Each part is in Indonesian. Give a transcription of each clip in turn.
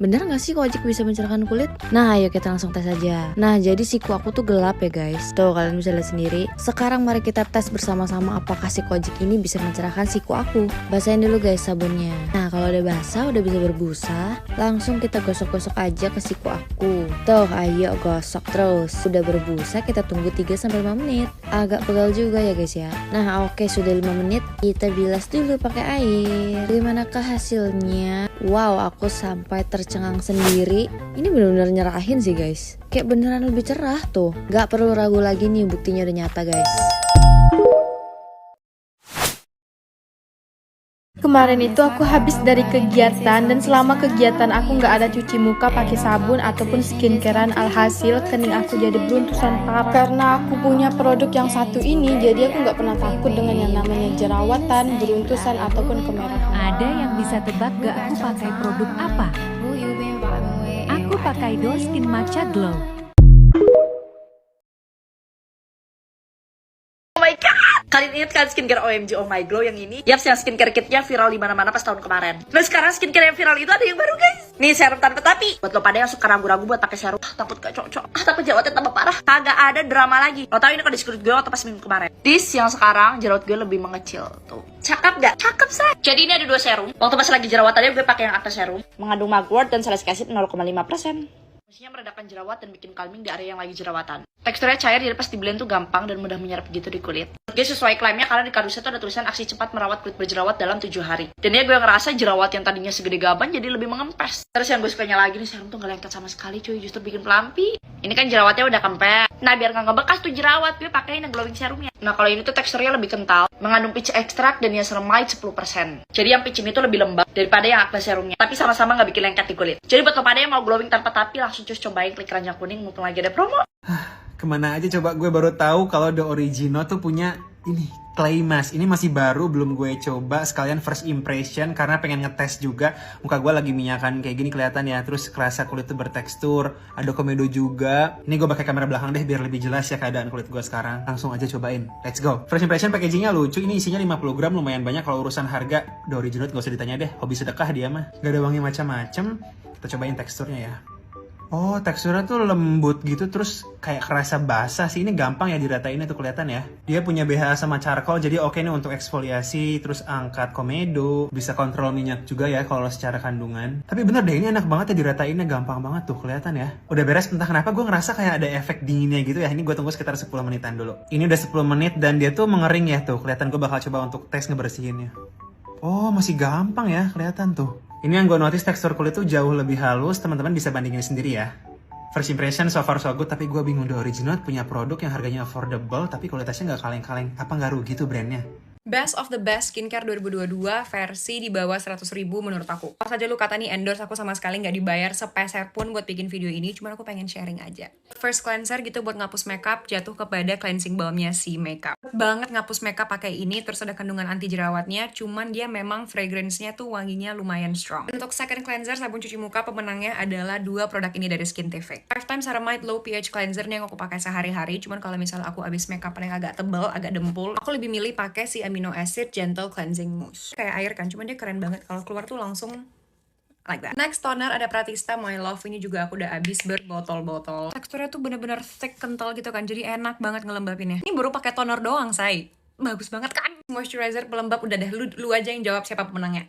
Bener gak sih Kojic bisa mencerahkan kulit? Nah ayo kita langsung tes aja. Nah jadi siku aku tuh gelap ya guys. Tuh kalian bisa lihat sendiri. Sekarang mari kita tes bersama-sama apakah si Kojic ini bisa mencerahkan siku aku. Basahin dulu guys sabunnya. Nah kalau udah basah, udah bisa berbusa, langsung kita gosok-gosok aja ke siku aku. Tuh ayo gosok terus. Sudah berbusa kita tunggu 3-5 menit. Agak pegal juga ya guys ya. Nah oke sudah 5 menit. Kita bilas dulu pakai air. Bagaimanakah hasilnya? Wow aku sampai tercengang sendiri. Ini benar-benar nyerahin sih guys. Kayak beneran lebih cerah tuh. Gak perlu ragu lagi nih, buktinya udah nyata guys. Kemarin itu aku habis dari kegiatan dan selama kegiatan aku nggak ada cuci muka pakai sabun ataupun skincarean, alhasil kening aku jadi beruntusan parah. Karena aku punya produk yang satu ini, jadi aku nggak pernah takut dengan yang namanya jerawatan, beruntusan ataupun kemerahan. Ada yang bisa tebak gak aku pakai produk apa? Aku pakai Dor Skin Matcha Glow. Kalian ingat kan skincare OMG Oh My Glow yang ini? Yaps, yang skincare kitnya viral di mana-mana pas tahun kemarin. Nah sekarang skincare yang viral itu ada yang baru guys. Nih serum tanpa tapi. Buat lo pada yang suka ragu-ragu buat pakai serum, takut gak cocok, takut jerawatnya tambah parah, kagak ada drama lagi. Lo tau ini kan di screen gue waktu pas minggu kemarin. This yang sekarang jerawat gue lebih mengecil tuh. Cakep gak? Cakep say. Jadi ini ada 2 serum. Waktu pas lagi jerawatannya gue pakai yang atas serum, mengandung mugwort dan salicylic acid 0,5%. Fungsinya meredakan jerawat dan bikin calming di area yang lagi jerawatan. Teksturnya cair jadi pas di blend tuh gampang dan mudah menyerap gitu di kulit. Guys sesuai klaimnya karena di kardusnya tuh ada tulisan aksi cepat merawat kulit berjerawat dalam 7 hari. Dan ya gue ngerasa jerawat yang tadinya segede gaban jadi lebih mengempes. Terus yang gue sukanya lagi nih serum tuh gak lengket sama sekali cuy, justru bikin pelampi. Ini kan jerawatnya udah kempes. Nah biar gak ngebekas tuh jerawat, gue pakein yang glowing serumnya. Nah kalau ini tuh teksturnya lebih kental, mengandung peach extract dan niacinamide 10%. Jadi yang peach ini tuh lebih lembab daripada yang acne serumnya. Tapi sama-sama gak bikin lengket di kulit. Jadi buat lo pada yang mau glowing tanpa tapi langsung cus cobain klik keranjang kuning mumpung lagi ada promo. Kemana aja coba, gue baru tahu kalau The Origino tuh punya ini clay mask. Ini masih baru, belum gue coba, sekalian first impression karena pengen ngetes juga. Muka gue lagi minyakan kayak gini kelihatan ya, terus kerasa kulit tuh bertekstur, ada komedo juga. Ini gue pakai kamera belakang deh biar lebih jelas ya keadaan kulit gue sekarang. Langsung aja cobain, let's go. First impression packagingnya lucu, ini isinya 50 gram, lumayan banyak. Kalau urusan harga The Origino gak usah ditanya deh, hobi sedekah dia mah. Gak ada wangi macam-macam. Kita cobain teksturnya ya. Oh, teksturnya tuh lembut gitu, terus kayak kerasa basah sih. Ini gampang ya diratainnya tuh kelihatan ya. Dia punya BHA sama charcoal, jadi oke nih untuk eksfoliasi, terus angkat komedo, bisa kontrol minyak juga ya kalau secara kandungan. Tapi bener deh, ini enak banget ya diratainnya, gampang banget tuh kelihatan ya. Udah beres, entah kenapa gue ngerasa kayak ada efek dinginnya gitu ya. Ini gue tunggu sekitar 10 menitan dulu. Ini udah 10 menit dan dia tuh mengering ya tuh. Kelihatan, gue bakal coba untuk tes ngebersihinnya. Oh, masih gampang ya, kelihatan tuh. Ini yang gue notice tekstur kulit tuh jauh lebih halus, teman-teman bisa bandingin sendiri ya. First impression so far so good, tapi gue bingung The Origino punya produk yang harganya affordable, tapi kualitasnya nggak kaleng-kaleng. Apa nggak rugi tuh brandnya? Best of the best skincare 2022 versi di bawah 100.000 menurut aku. Pas aja lu kata nih endorse, aku sama sekali nggak dibayar sepeser pun buat bikin video ini, cuman aku pengen sharing aja. First cleanser gitu buat ngapus makeup, jatuh kepada cleansing balmnya si makeup. Banget ngapus makeup pakai ini, terus ada kandungan anti jerawatnya, cuman dia memang fragrance-nya tuh wanginya lumayan strong. Untuk second cleanser sabun cuci muka, pemenangnya adalah 2 produk ini dari Skintific. Lifetime Ceramide Low pH Cleanser nih yang aku pakai sehari-hari, cuman kalau misal aku abis makeup yang agak tebel, agak dempul, aku lebih milih pakai si amino acid gentle cleansing mousse. Kayak air kan, cuman dia keren banget kalau keluar tuh langsung like that. Next toner ada Pratista My Love, ini juga aku udah habis berbotol-botol. Teksturnya tuh bener-bener thick, kental gitu kan, jadi enak banget ngelembapinnya. Ini baru pakai toner doang, say. Bagus banget kan? Moisturizer pelembab udah deh, lu aja yang jawab siapa pemenangnya.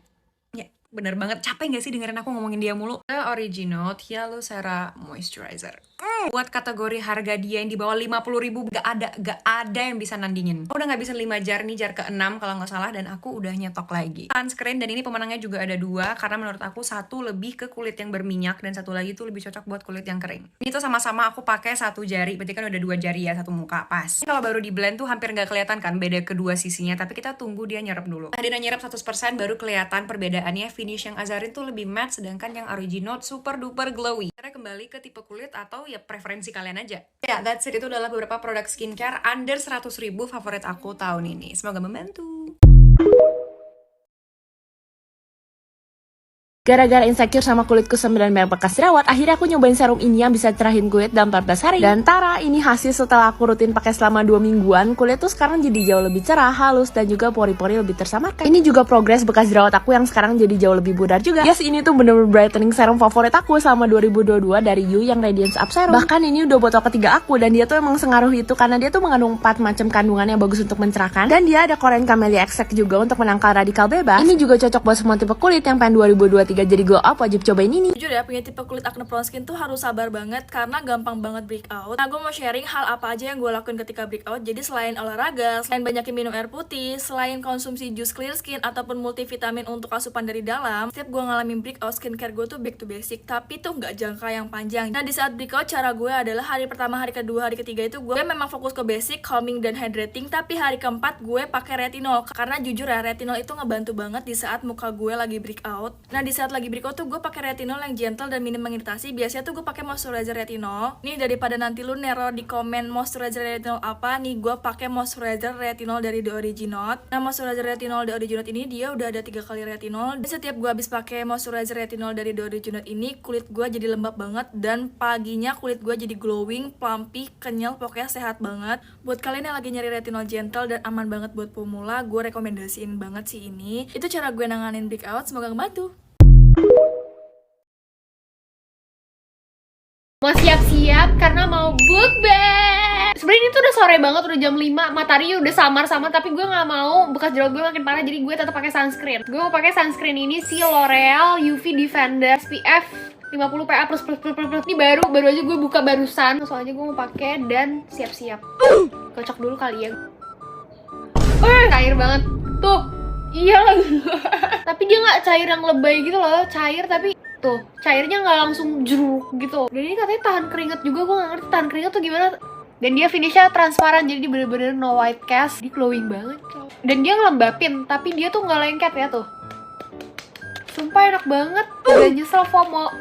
Ya, bener banget. Capek gak sih dengerin aku ngomongin dia mulu? The Origino Hyalocera Moisturizer. Buat kategori harga dia yang di bawah 50.000 gak ada yang bisa nandingin. Aku udah gak bisa 5 jar nih, jar ke-6 kalau nggak salah, dan aku udah nyetok lagi. Sunscreen, dan ini pemenangnya juga ada 2 karena menurut aku satu lebih ke kulit yang berminyak dan satu lagi tuh lebih cocok buat kulit yang kering. Ini tuh sama-sama aku pakai 1 jari, berarti kan udah 2 jari ya, 1 muka pas. Kalau baru di blend tuh hampir nggak kelihatan kan beda kedua sisinya, tapi kita tunggu dia nyerap dulu. Nah, dia nyerap 100% baru kelihatan perbedaannya. Finish yang Azarin tuh lebih matte, sedangkan yang Origino super duper glowy. Karena kembali ke tipe kulit atau ya preferensi kalian aja. Ya, that's it. Itu adalah beberapa produk skincare under 100.000 favorit aku tahun ini. Semoga membantu. Gara-gara insecure sama kulitku 9 merek bekas jerawat, akhirnya aku nyobain serum ini yang bisa cerahin kulit dalam 14 hari. Dan tara, ini hasil setelah aku rutin pakai selama 2 mingguan. Kulit tuh sekarang jadi jauh lebih cerah, halus, dan juga pori-pori lebih tersamarkan. Ini juga progres bekas jerawat aku yang sekarang jadi jauh lebih pudar juga. Yes, ini tuh bener-bener brightening serum favorit aku selama 2022 dari You yang Radiance Up Serum. Bahkan ini udah botol ketiga aku, dan dia tuh emang sengaruh itu karena dia tuh mengandung 4 macam kandungan yang bagus untuk mencerahkan. Dan dia ada Korean Camellia Extract juga untuk menangkal radikal bebas. Ini juga cocok buat semua tipe kulit yang pengen 2023 jadi glow up, wajib cobain ini. Jujur ya, punya tipe kulit acne prone skin tuh harus sabar banget karena gampang banget breakout. Nah, gue mau sharing hal apa aja yang gue lakuin ketika breakout. Jadi selain olahraga, selain banyakin minum air putih, selain konsumsi jus clear skin ataupun multivitamin untuk asupan dari dalam, setiap gue ngalamin breakout, skincare gue tuh back to basic, tapi tuh nggak jangka yang panjang. Nah, di saat breakout, cara gue adalah hari pertama, hari kedua, hari ketiga itu gue memang fokus ke basic, calming dan hydrating. Tapi hari keempat gue pakai retinol karena jujur ya, retinol itu ngebantu banget di saat muka gue lagi breakout. Nah, di saat lagi breakout tuh gue pakai retinol yang gentle dan minim mengiritasi. Biasanya tuh gue pakai moisturizer retinol. Nih, daripada nanti lu nero di komen moisturizer retinol apa, nih gue pakai moisturizer retinol dari The Original. Nah, moisturizer retinol The Original ini dia udah ada 3 kali retinol. Dan setiap gue habis pakai moisturizer retinol dari The Original ini, kulit gue jadi lembab banget dan paginya kulit gue jadi glowing, plumpy, kenyal, pokoknya sehat banget. Buat kalian yang lagi nyari retinol gentle dan aman banget buat pemula, gue rekomendasiin banget sih ini. Itu cara gue nanganin breakout, semoga ngebantu. Mau siap-siap karena mau bukber. Sebenarnya ini tuh udah sore banget, udah jam 5, matahari udah samar-samar, tapi gue nggak mau bekas jerawat gue makin parah, jadi gue tetap pakai sunscreen. Gue mau pakai sunscreen ini si L'Oreal UV Defender SPF 50 PA++++. Ini baru aja gue buka barusan, soalnya gue mau pakai dan siap-siap. Kocok dulu kali ya. Cair banget tuh. Iya lagi. Tapi dia nggak cair yang lebay gitu loh, cair tapi tuh cairnya nggak langsung jeruk gitu. Dan ini katanya tahan keringat juga, gue nggak ngerti tahan keringat tuh gimana. Dan dia finishnya transparan, jadi dia bener-bener no white cast. Dia glowing banget. Dan dia ngelembapin, tapi dia tuh nggak lengket ya tuh. Sumpah enak banget. Udah nyesel FOMO.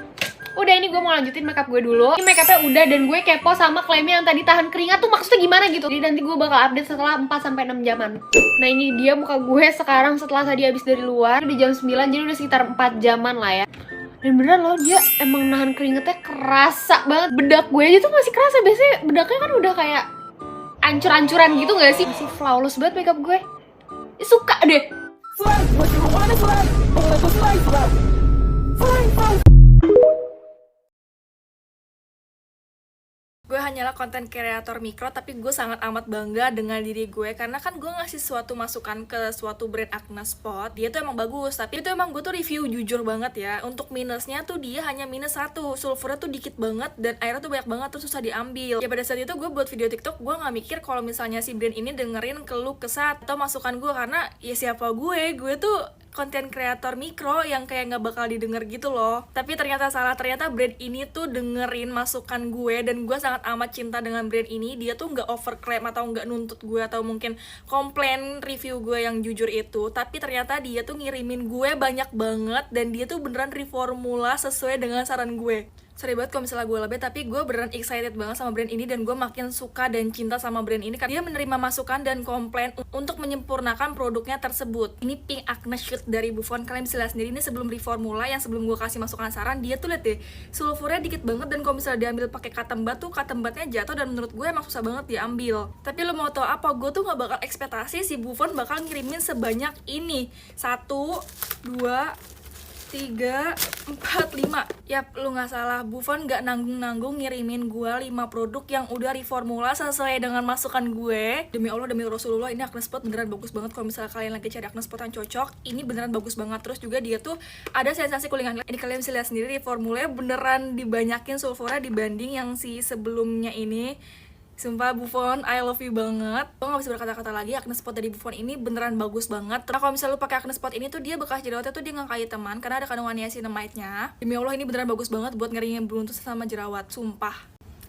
Udah, ini gue mau lanjutin makeup gue dulu. Ini makeupnya udah, dan gue kepo sama klaimnya yang tadi tahan keringat tuh maksudnya gimana gitu. Jadi nanti gue bakal update setelah 4-6 jaman. Nah, ini dia muka gue sekarang setelah tadi habis dari luar. Udah jam 9, jadi udah sekitar 4 jaman lah ya. Dan beneran loh, dia emang nahan keringetnya kerasa banget. Bedak gue aja tuh masih kerasa. Biasanya bedaknya kan udah kayak ancur-ancuran gitu gak sih? Masih flawless banget makeup gue. Suka deh. Gue hanyalah konten kreator mikro, tapi gue sangat amat bangga dengan diri gue karena kan gue ngasih suatu masukan ke suatu brand acne spot. Dia tuh emang bagus, tapi itu emang gue tuh review jujur banget ya. Untuk minusnya tuh dia hanya minus 1, sulfurnya tuh dikit banget dan airnya tuh banyak banget, terus susah diambil. Ya pada saat itu gue buat video TikTok, gue nggak mikir kalau misalnya si brand ini dengerin keluh kesah atau masukan gue, karena ya siapa gue tuh konten kreator mikro yang kayak nggak bakal didengar gitu loh. Tapi ternyata salah, ternyata brand ini tuh dengerin masukan gue dan gue sangat amat cinta dengan brand ini. Dia tuh nggak overclaim atau nggak nuntut gue atau mungkin komplain review gue yang jujur itu, tapi ternyata dia tuh ngirimin gue banyak banget dan dia tuh beneran reformula sesuai dengan saran gue. Sorry banget kalau misalnya gue lebih, tapi gue beneran excited banget sama brand ini dan gue makin suka dan cinta sama brand ini karena dia menerima masukan dan komplain untuk menyempurnakan produknya tersebut. Ini Pink Acne Shield dari Buffon, kalian bisa lihat sendiri, ini sebelum reformula yang sebelum gue kasih masukan saran, dia tuh lihat deh, sulfurnya dikit banget dan kalau misalnya diambil pakai cotton bud tuh cotton budnya jatuh dan menurut gue emang susah banget diambil. Tapi lo mau tau apa, gue tuh gak bakal ekspektasi si Buffon bakal ngirimin sebanyak ini. 1, 2, 3, 4, 5. Yap, lu gak salah, Buffon gak nanggung-nanggung ngirimin gue 5 produk yang udah reformula sesuai dengan masukan gue. Demi Allah, demi Rasulullah, ini acne spot beneran bagus banget. Kalau misalnya kalian lagi cari acne spot yang cocok, ini beneran bagus banget. Terus juga dia tuh ada sensasi cooling hand. Ini kalian bisa lihat sendiri, reformulanya beneran dibanyakin sulfurnya dibanding yang si sebelumnya ini. Sumpah Buffon, I love you banget. Gue gak bisa berkata-kata lagi, acne spot dari Buffon ini beneran bagus banget. Nah kalau misalnya lu pakai acne spot ini tuh dia bekas jerawatnya tuh dia gak kayak teman karena ada kandungan niacinamide-nya. Demi Allah ini beneran bagus banget buat ngeringin beruntus sama jerawat, sumpah.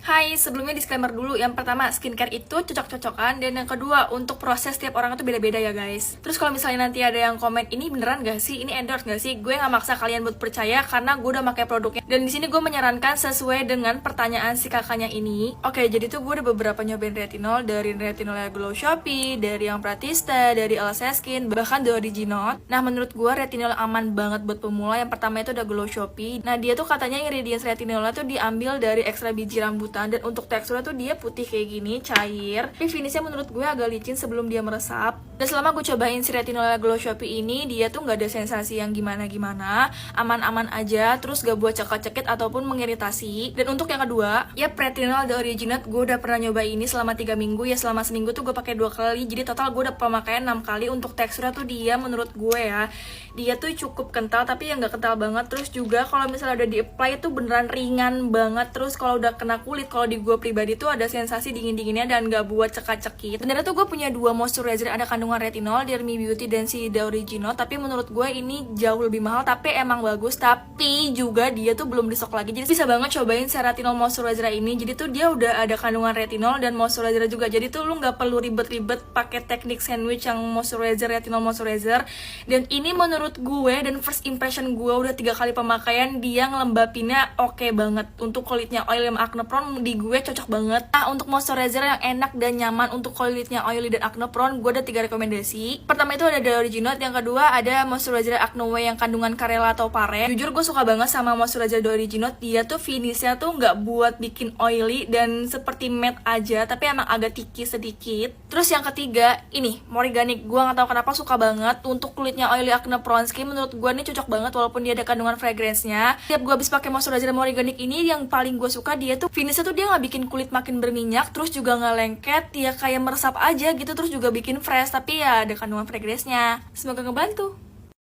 Hai, sebelumnya disclaimer dulu. Yang pertama, skincare itu cocok-cocokan. Dan yang kedua, untuk proses tiap orang itu beda-beda ya guys. Terus kalau misalnya nanti ada yang komen, ini beneran gak sih? Ini endorse gak sih? Gue gak maksa kalian buat percaya karena gue udah pakai produknya. Dan di sini gue menyarankan sesuai dengan pertanyaan si kakaknya ini. Oke, jadi tuh gue udah beberapa nyobain retinol. Dari retinol Glow Shopee, dari yang Pratista, dari LSS Skin, bahkan dari Original. Nah, menurut gue retinol aman banget buat pemula. Yang pertama itu ada Glow Shopee. Nah, dia tuh katanya ingredients retinolnya tuh diambil dari ekstra biji rambut. Dan untuk teksturnya tuh dia putih kayak gini, cair. Tapi finishnya menurut gue agak licin sebelum dia meresap. Dan selama gue cobain si retinol Glow Shopee ini, dia tuh gak ada sensasi yang gimana-gimana, aman-aman aja, terus gak buat cekak-cekit ataupun mengiritasi. Dan untuk yang kedua, ya retinol The Originate, gue udah pernah nyoba ini selama 3 minggu. Ya selama seminggu tuh gue pakai 2 kali, jadi total gue udah pemakaian 6 kali. Untuk teksturnya tuh dia menurut gue ya, dia tuh cukup kental tapi yang gak kental banget. Terus juga kalau misalnya udah di-apply itu beneran ringan banget. Terus kalau udah kena kulit, kalau di gue pribadi tuh ada sensasi dingin-dinginnya dan gak buat cekak-cekit. Sebenarnya tuh gue punya 2 moisturizer ada kandungan retinol, Dermi Beauty dan si The Original. Tapi menurut gue ini jauh lebih mahal, tapi emang bagus. Tapi juga dia tuh belum di stok lagi, jadi bisa banget cobain si retinol moisturizer ini. Jadi tuh dia udah ada kandungan retinol dan moisturizer juga, jadi tuh lu gak perlu ribet-ribet pakai teknik sandwich yang moisturizer, retinol moisturizer. Dan ini menurut gue dan first impression gue udah 3 kali pemakaian, dia ngelembapinnya oke banget. Untuk kulitnya oily dan acne prone di gue cocok banget. Nah, untuk moisturizer yang enak dan nyaman untuk kulitnya oily dan acne prone, gue ada 3 rekomendasi. Pertama itu ada The Original, yang kedua ada moisturizer Acne Way yang kandungan Carella atau Pare. Jujur gue suka banget sama moisturizer The Original, dia tuh finishnya tuh nggak buat bikin oily dan seperti matte aja, tapi emang agak tikis sedikit. Terus yang ketiga ini Morganic, gue nggak tahu kenapa suka banget untuk kulitnya oily acne prone skin. Menurut gue ini cocok banget walaupun dia ada kandungan fragrance-nya. Tiap gue habis pakai moisturizer Morganic ini, yang paling gue suka dia tuh finishnya tuh dia nggak bikin kulit makin berminyak, terus juga nggak lengket, dia kayak meresap aja gitu, terus juga bikin fresh, tapi ya ada kandungan fragrance-nya. Semoga ngebantu.